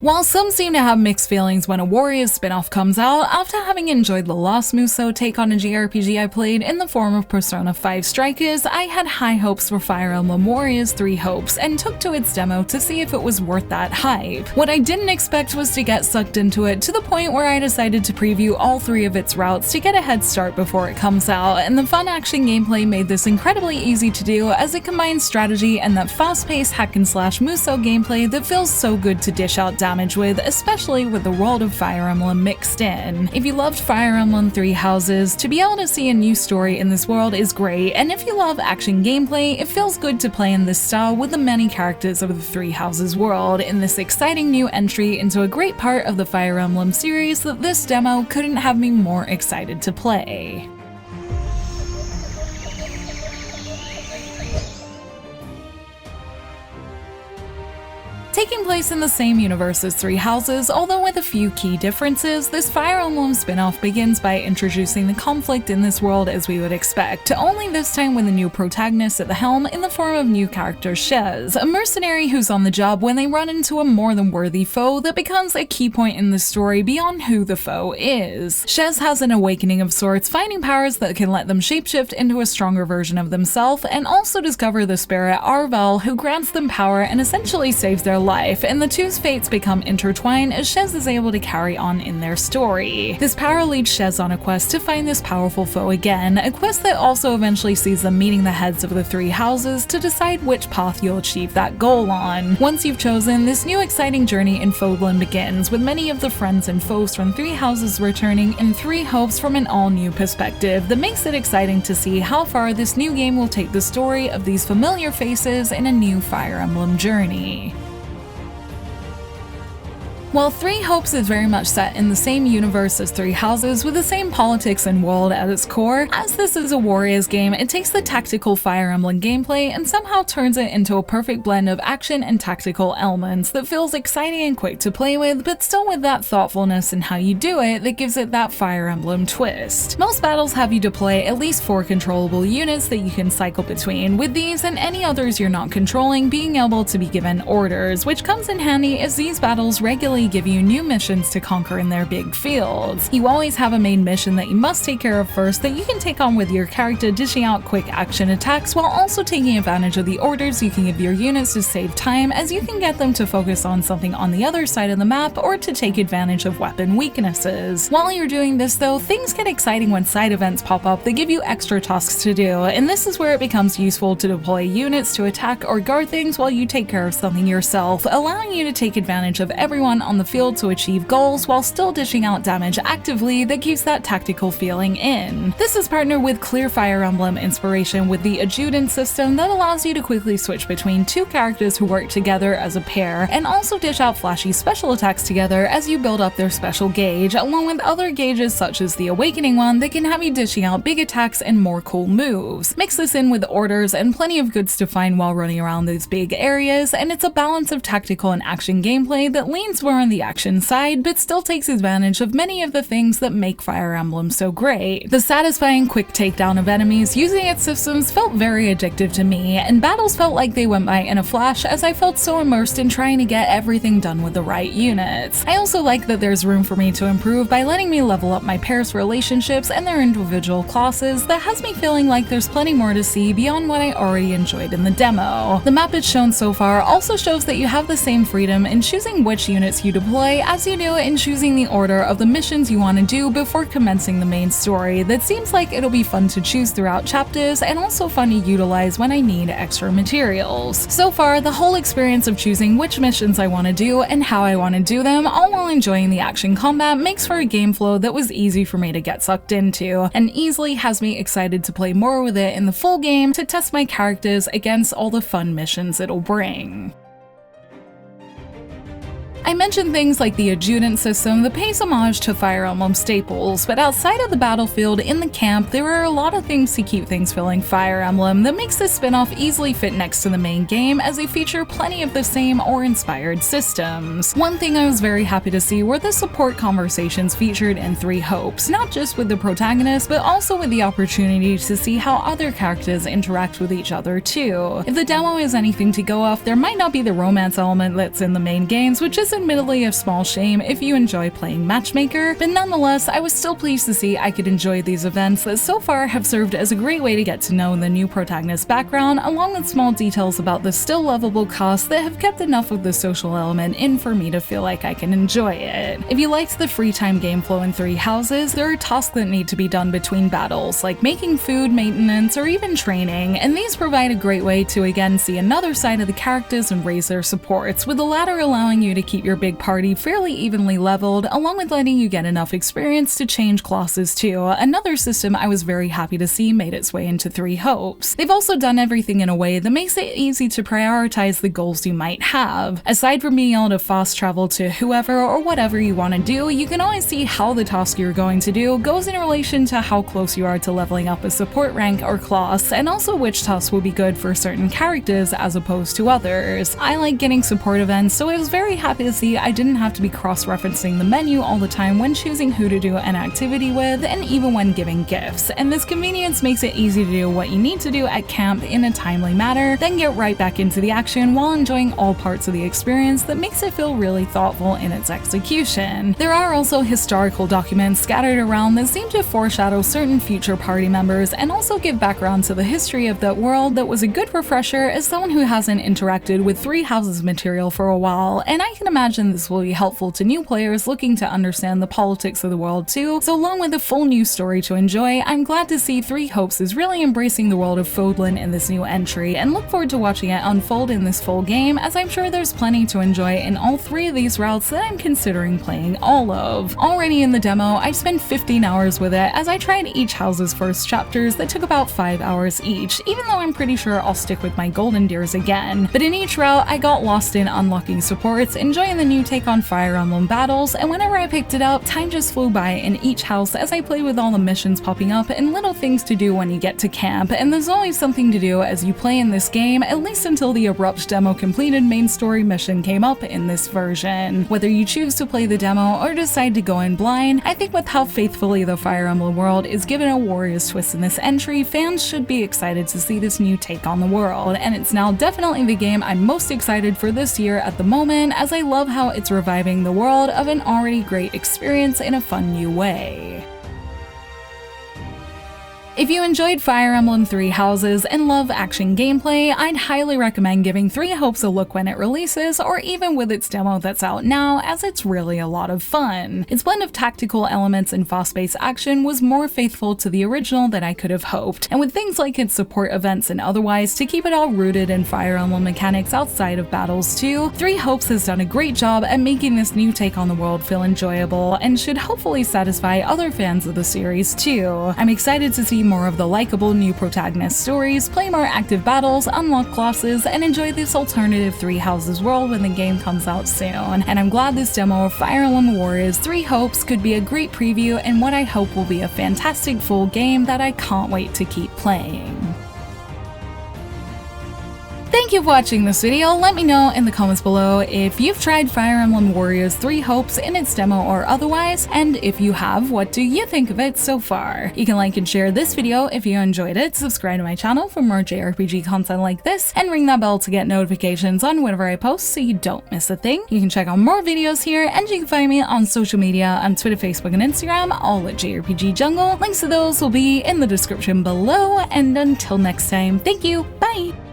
While some seem to have mixed feelings when a Warriors spin-off comes out, after having enjoyed the last Musou take on a JRPG I played in the form of Persona 5 Strikers, I had high hopes for Fire Emblem Warriors 3 Hopes and took to its demo to see if it was worth that hype. What I didn't expect was to get sucked into it to the point where I decided to preview all 3 of its routes to get a head start before it comes out, and the fun action gameplay made this incredibly easy to do as it combines strategy and that fast-paced hack-and-slash Musou gameplay that feels so good to dish out damage with, especially with the world of Fire Emblem mixed in. If you loved Fire Emblem 3 Houses, to be able to see a new story in this world is great, and if you love action gameplay, it feels good to play in this style with the many characters of the 3 Houses world in this exciting new entry into a great part of the Fire Emblem series that this demo couldn't have me more excited to play. Taking place in the same universe as 3 Houses, although with a few key differences, this Fire Emblem spin-off begins by introducing the conflict in this world as we would expect, only this time with a new protagonist at the helm in the form of new character Shez, a mercenary who's on the job when they run into a more than worthy foe that becomes a key point in the story beyond who the foe is. Shez has an awakening of sorts, finding powers that can let them shapeshift into a stronger version of themselves, and also discover the spirit Arvel, who grants them power and essentially saves their life, and the two's fates become intertwined as Shez is able to carry on in their story. This power leads Shez on a quest to find this powerful foe again, a quest that also eventually sees them meeting the heads of the 3 houses to decide which path you'll achieve that goal on. Once you've chosen, this new exciting journey in Foeland begins, with many of the friends and foes from 3 houses returning in 3 hopes from an all-new perspective that makes it exciting to see how far this new game will take the story of these familiar faces in a new Fire Emblem journey. While 3 Hopes is very much set in the same universe as 3 Houses with the same politics and world at its core, as this is a Warriors game, it takes the tactical Fire Emblem gameplay and somehow turns it into a perfect blend of action and tactical elements that feels exciting and quick to play with, but still with that thoughtfulness in how you do it that gives it that Fire Emblem twist. Most battles have you deploy at least 4 controllable units that you can cycle between, with these and any others you're not controlling being able to be given orders, which comes in handy as these battles regularly give you new missions to conquer in their big fields. You always have a main mission that you must take care of first that you can take on with your character, dishing out quick action attacks while also taking advantage of the orders you can give your units to save time, as you can get them to focus on something on the other side of the map or to take advantage of weapon weaknesses. While you're doing this though, things get exciting when side events pop up that give you extra tasks to do, and this is where it becomes useful to deploy units to attack or guard things while you take care of something yourself, allowing you to take advantage of everyone on the field to achieve goals while still dishing out damage actively that keeps that tactical feeling in. This is partnered with clear Fire Emblem inspiration with the adjutant system that allows you to quickly switch between 2 characters who work together as a pair, and also dish out flashy special attacks together as you build up their special gauge, along with other gauges such as the awakening one that can have you dishing out big attacks and more cool moves. Mix this in with orders and plenty of goods to find while running around those big areas, and it's a balance of tactical and action gameplay that leans more on the action side, but still takes advantage of many of the things that make Fire Emblem so great. The satisfying quick takedown of enemies using its systems felt very addictive to me, and battles felt like they went by in a flash as I felt so immersed in trying to get everything done with the right units. I also like that there's room for me to improve by letting me level up my pairs' relationships and their individual classes that has me feeling like there's plenty more to see beyond what I already enjoyed in the demo. The map it's shown so far also shows that you have the same freedom in choosing which units you deploy as you do in choosing the order of the missions you want to do before commencing the main story that seems like it'll be fun to choose throughout chapters and also fun to utilize when I need extra materials. So far, the whole experience of choosing which missions I want to do and how I want to do them, all while enjoying the action combat, makes for a game flow that was easy for me to get sucked into, and easily has me excited to play more with it in the full game to test my characters against all the fun missions it'll bring. I mentioned things like the adjutant system that pays homage to Fire Emblem staples, but outside of the battlefield in the camp, there are a lot of things to keep things feeling Fire Emblem that makes this spin-off easily fit next to the main game, as they feature plenty of the same or inspired systems. One thing I was very happy to see were the support conversations featured in 3 Hopes, not just with the protagonist, but also with the opportunity to see how other characters interact with each other too. If the demo is anything to go off, there might not be the romance element that's in the main games, which isn't admittedly a small shame if you enjoy playing Matchmaker, but nonetheless, I was still pleased to see I could enjoy these events that so far have served as a great way to get to know the new protagonist's background, along with small details about the still lovable cast that have kept enough of the social element in for me to feel like I can enjoy it. If you liked the free time game flow in Three Houses, there are tasks that need to be done between battles, like making food, maintenance, or even training, and these provide a great way to again see another side of the characters and raise their supports, with the latter allowing you to keep your big party fairly evenly leveled, along with letting you get enough experience to change classes too, another system I was very happy to see made its way into Three Hopes. They've also done everything in a way that makes it easy to prioritize the goals you might have. Aside from being able to fast travel to whoever or whatever you want to do, you can always see how the task you're going to do goes in relation to how close you are to leveling up a support rank or class, and also which tasks will be good for certain characters as opposed to others. I like getting support events, so I was very happy to see I didn't have to be cross-referencing the menu all the time when choosing who to do an activity with, and even when giving gifts, and this convenience makes it easy to do what you need to do at camp in a timely manner, then get right back into the action while enjoying all parts of the experience that makes it feel really thoughtful in its execution. There are also historical documents scattered around that seem to foreshadow certain future party members and also give background to the history of that world that was a good refresher as someone who hasn't interacted with Three Houses material for a while, and I can imagine this will be helpful to new players looking to understand the politics of the world too. So along with a full new story to enjoy, I'm glad to see Three Hopes is really embracing the world of Fodlan in this new entry, and look forward to watching it unfold in this full game, as I'm sure there's plenty to enjoy in all three of these routes that I'm considering playing all of. Already in the demo, I spent 15 hours with it as I tried each house's first chapters that took about 5 hours each, even though I'm pretty sure I'll stick with my golden deers again. But in each route, I got lost in unlocking supports, enjoying the new take on Fire Emblem battles, and whenever I picked it up, time just flew by in each house as I played with all the missions popping up and little things to do when you get to camp, and there's always something to do as you play in this game, at least until the abrupt demo completed main story mission came up in this version. Whether you choose to play the demo or decide to go in blind, I think with how faithfully the Fire Emblem world is given a Warriors twist in this entry, fans should be excited to see this new take on the world, and it's now definitely the game I'm most excited for this year at the moment, as I love how it's reviving the world of an already great experience in a fun new way. If you enjoyed Fire Emblem Three Houses and love action gameplay, I'd highly recommend giving Three Hopes a look when it releases, or even with its demo that's out now, as it's really a lot of fun. Its blend of tactical elements and fast-paced action was more faithful to the original than I could have hoped, and with things like its support events and otherwise to keep it all rooted in Fire Emblem mechanics outside of battles too, Three Hopes has done a great job at making this new take on the world feel enjoyable, and should hopefully satisfy other fans of the series too. I'm excited to see more of the likable new protagonist stories, play more active battles, unlock classes, and enjoy this alternative Three Houses world when the game comes out soon. And I'm glad this demo of Fire Emblem Warriors Three Hopes could be a great preview and what I hope will be a fantastic full game that I can't wait to keep playing. Thank you for watching this video. Let me know in the comments below if you've tried Fire Emblem Warriors Three Hopes in its demo or otherwise, and if you have, what do you think of it so far? You can like and share this video if you enjoyed it, subscribe to my channel for more JRPG content like this, and ring that bell to get notifications on whenever I post so you don't miss a thing. You can check out more videos here, and you can find me on social media on Twitter, Facebook, and Instagram, all at JRPG Jungle. Links to those will be in the description below, and until next time, thank you, bye!